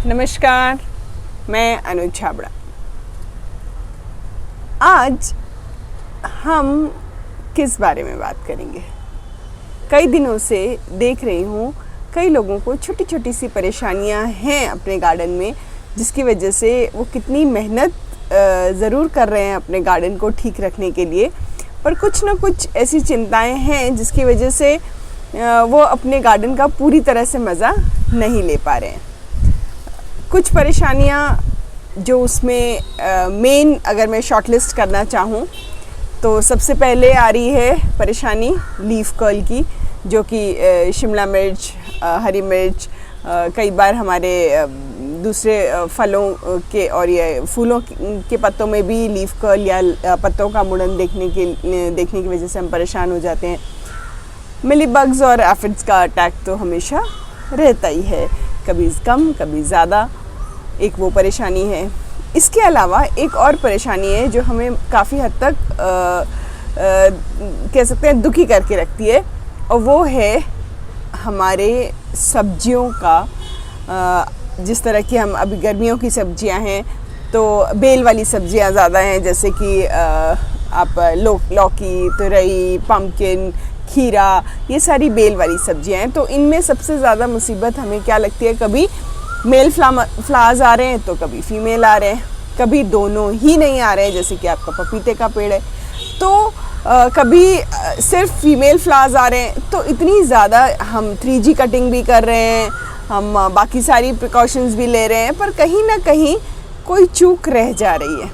नमस्कार, मैं अनुज छाबड़ा। आज हम किस बारे में बात करेंगे? कई दिनों से देख रही हूँ कई लोगों को छोटी छोटी सी परेशानियाँ हैं अपने गार्डन में, जिसकी वजह से वो कितनी मेहनत ज़रूर कर रहे हैं अपने गार्डन को ठीक रखने के लिए, पर कुछ ना कुछ ऐसी चिंताएं हैं जिसकी वजह से वो अपने गार्डन का पूरी तरह से मज़ा नहीं ले पा रहे हैं। कुछ परेशानियाँ जो उसमें मेन अगर मैं शॉर्टलिस्ट करना चाहूँ तो सबसे पहले आ रही है परेशानी लीफ कर्ल की, जो कि शिमला मिर्च, हरी मिर्च, कई बार हमारे दूसरे फलों के और ये फूलों के पत्तों में भी लीफ कर्ल या पत्तों का मुड़न देखने की वजह से हम परेशान हो जाते हैं। मिलीबग्स और एफिड्स का अटैक तो हमेशा रहता ही है, कभी कम कभी ज़्यादा, एक वो परेशानी है। इसके अलावा एक और परेशानी है जो हमें काफ़ी हद तक कह सकते हैं दुखी करके रखती है, और वो है हमारे सब्जियों का। जिस तरह की हम अभी गर्मियों की सब्जियां हैं तो बेल वाली सब्जियां ज़्यादा हैं, जैसे कि आप लौकी, तुरई, पम्पकिन, खीरा, ये सारी बेल वाली सब्जियां हैं। तो इनमें सबसे ज़्यादा मुसीबत हमें क्या लगती है? कभी मेल फ्लावर्स आ रहे हैं तो कभी फीमेल आ रहे हैं, कभी दोनों ही नहीं आ रहे हैं, जैसे कि आपका पपीते का पेड़ है तो कभी सिर्फ फीमेल फ्लावर्स आ रहे हैं। तो इतनी ज़्यादा हम 3G कटिंग भी कर रहे हैं, हम बाकी सारी प्रिकॉशंस भी ले रहे हैं, पर कहीं ना कहीं कोई चूक रह जा रही है।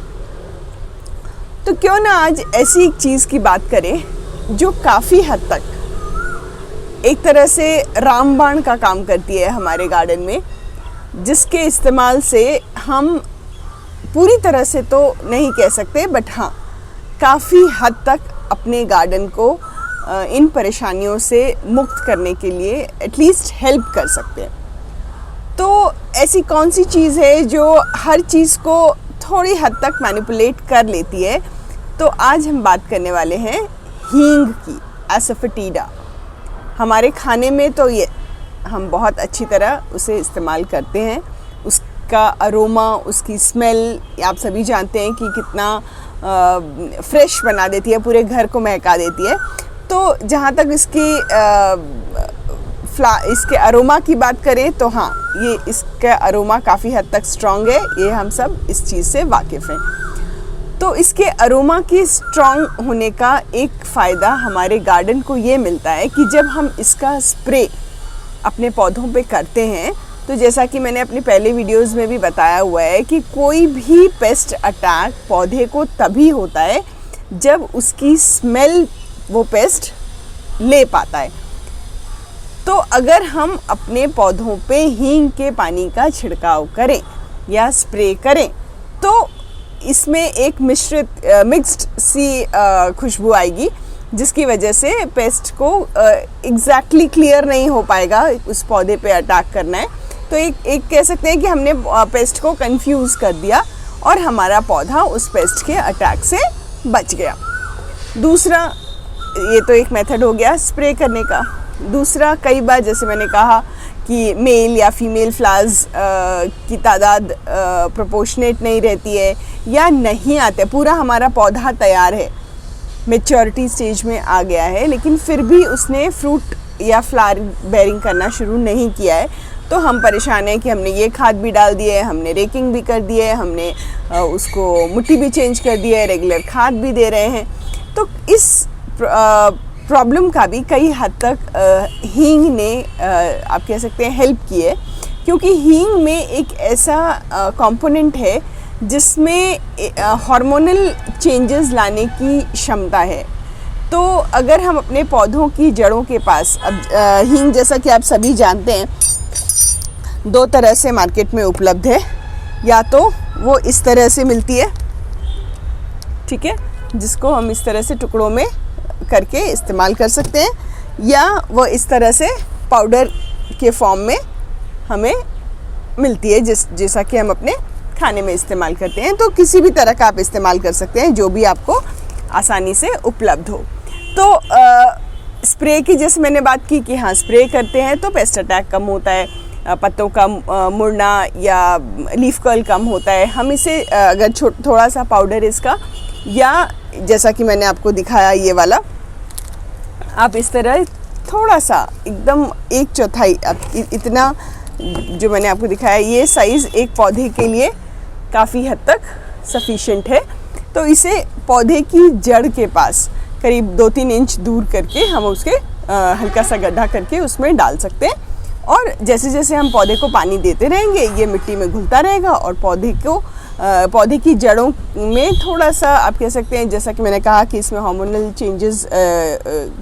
तो क्यों ना आज ऐसी एक चीज़ की बात करें जो काफ़ी हद तक एक तरह से रामबाण का काम करती है हमारे गार्डन में, जिसके इस्तेमाल से हम पूरी तरह से तो नहीं कह सकते, बट हाँ काफ़ी हद तक अपने गार्डन को इन परेशानियों से मुक्त करने के लिए एटलीस्ट हेल्प कर सकते हैं। तो ऐसी कौन सी चीज़ है जो हर चीज़ को थोड़ी हद तक मैनिपुलेट कर लेती है? तो आज हम बात करने वाले हैं हींग की, एसोफेटिडा। हमारे खाने में तो ये हम बहुत अच्छी तरह उसे इस्तेमाल करते हैं। उसका अरोमा, उसकी स्मेल आप सभी जानते हैं कि कितना फ्रेश बना देती है, पूरे घर को महका देती है। तो जहाँ तक इसके अरोमा की बात करें तो हाँ, ये इसका अरोमा काफ़ी हद तक स्ट्रॉन्ग है, ये हम सब इस चीज़ से वाकिफ़ हैं। तो इसके अरोमा की स्ट्रॉन्ग होने का एक फ़ायदा हमारे गार्डन को ये मिलता है कि जब हम इसका स्प्रे अपने पौधों पे करते हैं, तो जैसा कि मैंने अपनी पहले वीडियोस में भी बताया हुआ है कि कोई भी पेस्ट अटैक पौधे को तभी होता है जब उसकी स्मेल वो पेस्ट ले पाता है। तो अगर हम अपने पौधों पे हींग के पानी का छिड़काव करें या स्प्रे करें तो इसमें एक मिक्स्ड सी खुशबू आएगी, जिसकी वजह से पेस्ट को एग्जैक्टली क्लियर नहीं हो पाएगा उस पौधे पे अटैक करना है। तो एक कह सकते हैं कि हमने पेस्ट को कंफ्यूज कर दिया और हमारा पौधा उस पेस्ट के अटैक से बच गया। दूसरा, ये तो एक मेथड हो गया स्प्रे करने का। दूसरा, कई बार जैसे मैंने कहा कि मेल या फीमेल फ्लावर्स की तादाद प्रोपोर्शनेट नहीं रहती है या नहीं आते, पूरा हमारा पौधा तैयार है, मैच्योरिटी स्टेज में आ गया है, लेकिन फिर भी उसने फ्रूट या फ्लावर बेयरिंग करना शुरू नहीं किया है, तो हम परेशान हैं कि हमने ये खाद भी डाल दी है, हमने रेकिंग भी कर दी है, हमने उसको मिट्टी भी चेंज कर दी है, रेगुलर खाद भी दे रहे हैं। तो इस प्रॉब्लम का भी कई हद तक हींग ने आप कह सकते हैं हेल्प की है, क्योंकि हींग में एक ऐसा कंपोनेंट है जिसमें हार्मोनल चेंजेस लाने की क्षमता है। तो अगर हम अपने पौधों की जड़ों के पास, अब हींग जैसा कि आप सभी जानते हैं दो तरह से मार्केट में उपलब्ध है, या तो वो इस तरह से मिलती है, ठीक है, जिसको हम इस तरह से टुकड़ों में करके इस्तेमाल कर सकते हैं, या वो इस तरह से पाउडर के फॉर्म में हमें मिलती है, जैसा कि हम अपने खाने में इस्तेमाल करते हैं। तो किसी भी तरह का आप इस्तेमाल कर सकते हैं, जो भी आपको आसानी से उपलब्ध हो। तो स्प्रे की जैसे मैंने बात की कि हाँ, स्प्रे करते हैं तो पेस्ट अटैक कम होता है। पत्तों का मुड़ना या लीफ कर्ल कम होता है, हम इसे अगर थोड़ा सा पाउडर इसका, या जैसा कि मैंने आपको दिखाया ये वाला, आप इस तरह थोड़ा सा एकदम 1/4 इतना जो मैंने आपको दिखाया, ये साइज़ एक पौधे के लिए काफ़ी हद तक सफिशिएंट है। तो इसे पौधे की जड़ के पास करीब 2-3 इंच दूर करके हम उसके हल्का सा गड्ढा करके उसमें डाल सकते हैं, और जैसे जैसे हम पौधे को पानी देते रहेंगे ये मिट्टी में घुलता रहेगा और पौधे की जड़ों में थोड़ा सा आप कह सकते हैं, जैसा कि मैंने कहा कि इसमें हार्मोनल चेंजेस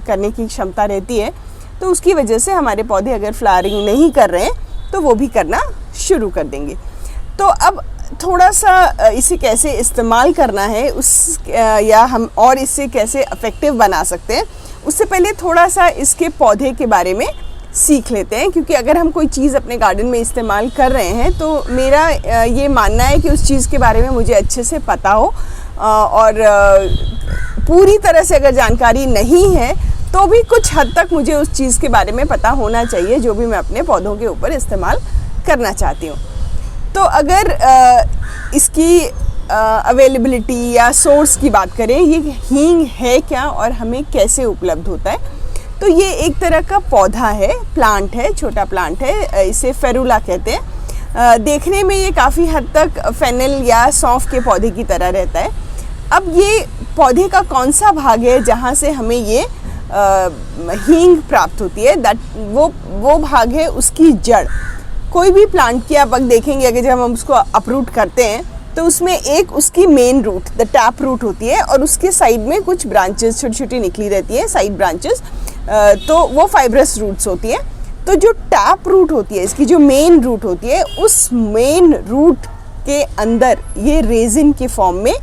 करने की क्षमता रहती है, तो उसकी वजह से हमारे पौधे अगर फ्लावरिंग नहीं कर रहे हैं तो वो भी करना शुरू कर देंगे। तो अब थोड़ा सा इसे कैसे इस्तेमाल करना है या हम और इससे कैसे इफ़ेक्टिव बना सकते हैं, उससे पहले थोड़ा सा इसके पौधे के बारे में सीख लेते हैं, क्योंकि अगर हम कोई चीज़ अपने गार्डन में इस्तेमाल कर रहे हैं तो मेरा ये मानना है कि उस चीज़ के बारे में मुझे अच्छे से पता हो, और पूरी तरह से अगर जानकारी नहीं है तो भी कुछ हद तक मुझे उस चीज़ के बारे में पता होना चाहिए जो भी मैं अपने पौधों के ऊपर इस्तेमाल करना चाहती हूँ। तो अगर इसकी अवेलेबिलिटी या सोर्स की बात करें, ये हींग है क्या और हमें कैसे उपलब्ध होता है, तो ये एक तरह का पौधा है, प्लांट है, छोटा प्लांट है, इसे फेरुला कहते हैं। देखने में ये काफ़ी हद तक फेनल या सौंफ के पौधे की तरह रहता है। अब ये पौधे का कौन सा भाग है जहाँ से हमें ये हींग प्राप्त होती है, वो भाग है उसकी जड़। कोई भी प्लांट की आप देखेंगे अगर जब हम उसको अप्रूट करते हैं तो उसमें एक उसकी main root, the tap root होती है, और उसके साइड में कुछ ब्रांचेस छोटी छोटी निकली रहती है, साइड ब्रांचेस, तो वो फाइब्रस रूट्स होती है। तो जो टैप रूट होती है, इसकी जो मेन रूट होती है, उस मेन रूट के अंदर ये रेजिन के फॉर्म में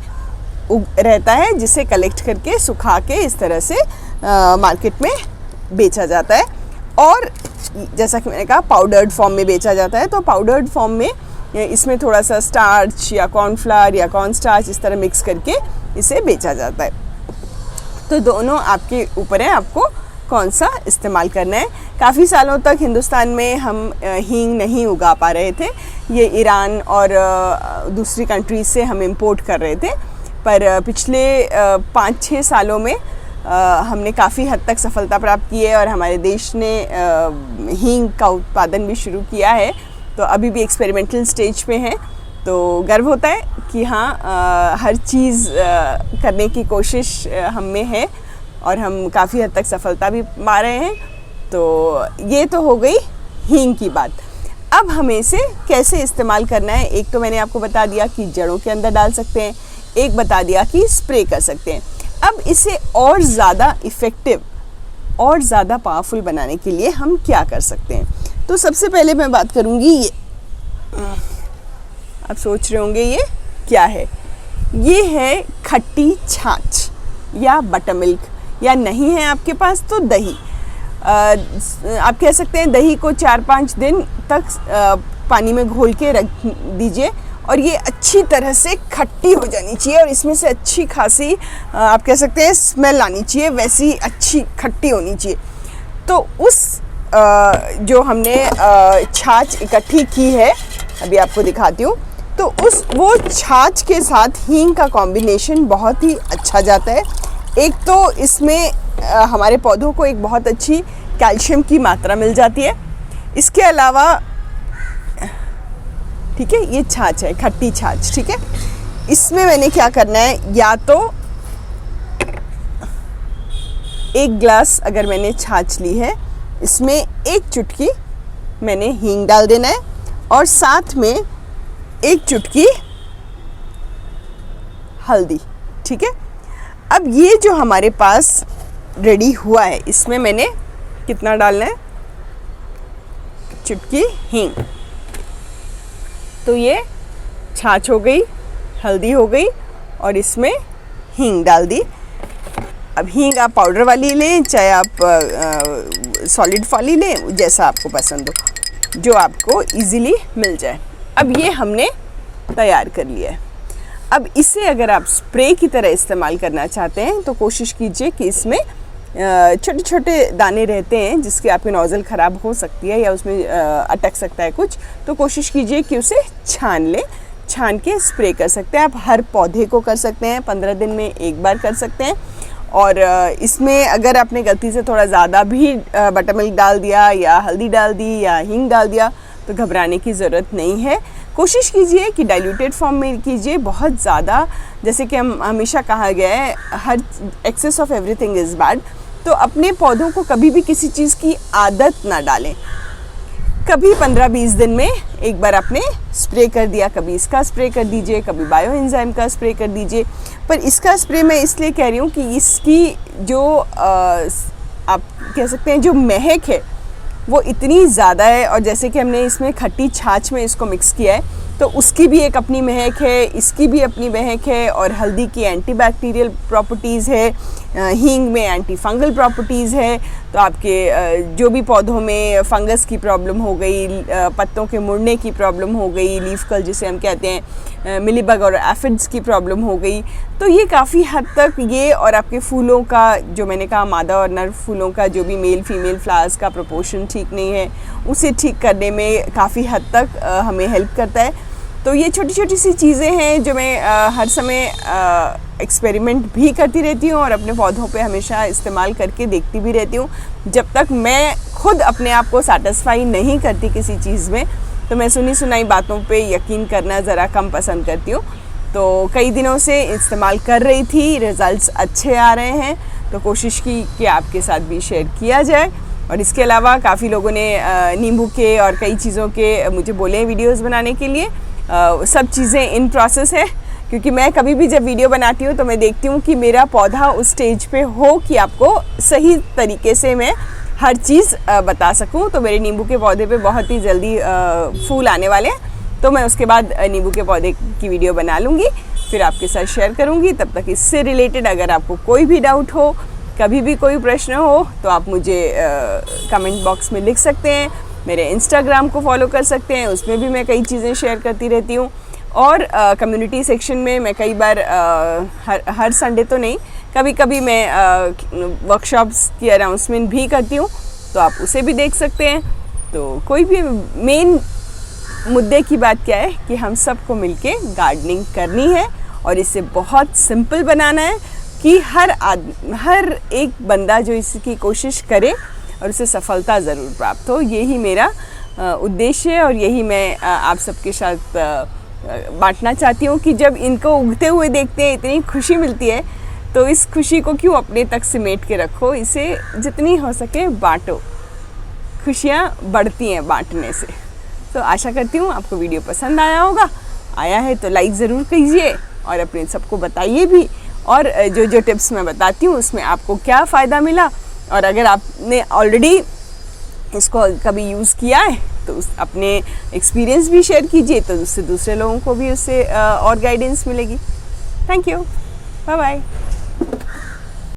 रहता है, जिसे कलेक्ट करके सुखा के इस तरह से मार्केट में बेचा जाता है, और जैसा कि मैंने कहा पाउडर्ड फॉर्म में बेचा जाता है। तो पाउडर्ड फॉर्म में इसमें थोड़ा सा स्टार्च या कॉर्नफ्लावर या कॉर्न स्टार्च इस तरह मिक्स करके इसे बेचा जाता है। तो दोनों आपके ऊपर है, आपको कौन सा इस्तेमाल करना है। काफ़ी सालों तक हिंदुस्तान में हम हींग नहीं उगा पा रहे थे, ये ईरान और दूसरी कंट्रीज से हम इंपोर्ट कर रहे थे, पर पिछले 5-6 सालों में हमने काफ़ी हद तक सफलता प्राप्त की है और हमारे देश ने हींग का उत्पादन भी शुरू किया है। तो अभी भी एक्सपेरिमेंटल स्टेज पे हैं, तो गर्व होता है कि हाँ, हर चीज़ करने की कोशिश हम में है और हम काफ़ी हद तक सफलता भी पा रहे हैं। तो ये तो हो गई हींग की बात। अब हमें इसे कैसे इस्तेमाल करना है, एक तो मैंने आपको बता दिया कि जड़ों के अंदर डाल सकते हैं, एक बता दिया कि स्प्रे कर सकते हैं। अब इसे और ज़्यादा इफ़ेक्टिव और ज़्यादा पावरफुल बनाने के लिए हम क्या कर सकते हैं। तो सबसे पहले मैं बात करूँगी ये, आप सोच रहे होंगे ये क्या है। ये है खट्टी छाछ या बटर मिल्क, या नहीं है आपके पास तो दही। आप कह सकते हैं दही को 4-5 दिन तक पानी में घोल के रख दीजिए और ये अच्छी तरह से खट्टी हो जानी चाहिए और इसमें से अच्छी खासी आप कह सकते हैं स्मेल आनी चाहिए, वैसी अच्छी खट्टी होनी चाहिए। तो उस जो हमने छाछ इकट्ठी की है, अभी आपको दिखाती हूँ, तो वो छाछ के साथ हींग का कॉम्बिनेशन बहुत ही अच्छा जाता है। एक तो इसमें हमारे पौधों को एक बहुत अच्छी कैल्शियम की मात्रा मिल जाती है। इसके अलावा ठीक है, ये छाछ है, खट्टी छाछ, ठीक है। इसमें मैंने क्या करना है, या तो 1 गिलास अगर मैंने छाछ ली है, इसमें 1 चुटकी मैंने हींग डाल देना है और साथ में 1 चुटकी हल्दी, ठीक है। अब ये जो हमारे पास रेडी हुआ है, इसमें मैंने कितना डालना है, चुटकी हींग। तो ये छाछ हो गई, हल्दी हो गई और इसमें हींग डाल दी। अब हींग आप पाउडर वाली लें, चाहे आप सॉलिड वाली लें, जैसा आपको पसंद हो, जो आपको इजीली मिल जाए। अब ये हमने तैयार कर लिया है। अब इसे अगर आप स्प्रे की तरह इस्तेमाल करना चाहते हैं तो कोशिश कीजिए कि इसमें छोटे छोटे दाने रहते हैं जिसके आपकी नोज़ल ख़राब हो सकती है या उसमें अटक सकता है कुछ, तो कोशिश कीजिए कि उसे छान लें। छान के स्प्रे कर सकते हैं। आप हर पौधे को कर सकते हैं, 15 दिन में एक बार कर सकते हैं। और इसमें अगर आपने गलती से थोड़ा ज़्यादा भी बटर मिल्क डाल दिया या हल्दी डाल दी या हींग डाल दिया तो घबराने की ज़रूरत नहीं है। कोशिश कीजिए कि डाइल्यूटेड फॉर्म में कीजिए, बहुत ज़्यादा, जैसे कि हम हमेशा कहा गया है हर excess of everything is bad. तो अपने पौधों को कभी भी किसी चीज़ की आदत ना डालें। कभी 15-20 दिन में एक बार आपने स्प्रे कर दिया, कभी इसका स्प्रे कर दीजिए, कभी बायो एंजाइम का स्प्रे कर दीजिए। पर इसका स्प्रे मैं इसलिए कह रही हूँ कि इसकी जो आप कह सकते हैं जो महक है वो इतनी ज़्यादा है, और जैसे कि हमने इसमें खट्टी छाछ में इसको मिक्स किया है तो उसकी भी एक अपनी महक है, इसकी भी अपनी महक है। और हल्दी की एंटीबैक्टीरियल प्रॉपर्टीज़ है, हींग में एंटी फंगल प्रॉपर्टीज़ है। तो आपके जो भी पौधों में फंगस की प्रॉब्लम हो गई, पत्तों के मुड़ने की प्रॉब्लम हो गई, लीफ कर्ल जिसे हम कहते हैं, मिलीबग और एफिड्स की प्रॉब्लम हो गई, तो ये काफ़ी हद तक ये, और आपके फूलों का जो मैंने कहा मादा और नर फूलों का जो भी मेल फीमेल फ्लावर्स का प्रोपोर्शन ठीक नहीं है उसे ठीक करने में काफ़ी हद तक हमें हेल्प करता है। तो ये छोटी छोटी सी चीज़ें हैं जो मैं हर समय एक्सपेरिमेंट भी करती रहती हूँ और अपने पौधों पे हमेशा इस्तेमाल करके देखती भी रहती हूँ। जब तक मैं खुद अपने आप को सेटिस्फाई नहीं करती किसी चीज़ में तो मैं सुनी सुनाई बातों पे यकीन करना ज़रा कम पसंद करती हूँ। तो कई दिनों से इस्तेमाल कर रही थी, रिज़ल्ट्स अच्छे आ रहे हैं, तो कोशिश की कि आपके साथ भी शेयर किया जाए। और इसके अलावा काफ़ी लोगों ने नींबू के और कई चीज़ों के मुझे बोले हैं वीडियोज़ बनाने के लिए। सब चीज़ें इन प्रोसेस है, क्योंकि मैं कभी भी जब वीडियो बनाती हूँ तो मैं देखती हूँ कि मेरा पौधा उस स्टेज पे हो कि आपको सही तरीके से मैं हर चीज़ बता सकूँ। तो मेरे नींबू के पौधे पे बहुत ही जल्दी फूल आने वाले हैं, तो मैं उसके बाद नींबू के पौधे की वीडियो बना लूँगी, फिर आपके साथ शेयर करूँगी। तब तक इससे रिलेटेड अगर आपको कोई भी डाउट हो, कभी भी कोई प्रश्न हो, तो आप मुझे कमेंट बॉक्स में लिख सकते हैं। मेरे इंस्टाग्राम को फॉलो कर सकते हैं, उसमें भी मैं कई चीज़ें शेयर करती रहती हूँ। और कम्युनिटी सेक्शन में मैं कई बार हर संडे तो नहीं, कभी कभी मैं वर्कशॉप्स की अनाउंसमेंट भी करती हूँ, तो आप उसे भी देख सकते हैं। तो कोई भी मेन मुद्दे की बात क्या है कि हम सबको मिलके गार्डनिंग करनी है और इसे बहुत सिंपल बनाना है कि हर एक बंदा जो इसकी कोशिश करे और उसे सफलता ज़रूर प्राप्त हो। यही मेरा उद्देश्य है और यही मैं आप सबके साथ बांटना चाहती हूँ कि जब इनको उगते हुए देखते हैं इतनी खुशी मिलती है, तो इस खुशी को क्यों अपने तक सिमेट के रखो, इसे जितनी हो सके बांटो। खुशियाँ बढ़ती हैं बांटने से। तो आशा करती हूँ आपको वीडियो पसंद आया होगा। आया है तो लाइक ज़रूर कीजिए और अपने सबको बताइए भी, और जो जो टिप्स मैं बताती हूँ उसमें आपको क्या फ़ायदा मिला। और अगर आपने ऑलरेडी इसको कभी यूज़ किया है तो अपने एक्सपीरियंस भी शेयर कीजिए, तो उससे दूसरे लोगों को भी उससे और गाइडेंस मिलेगी। Thank you, bye bye.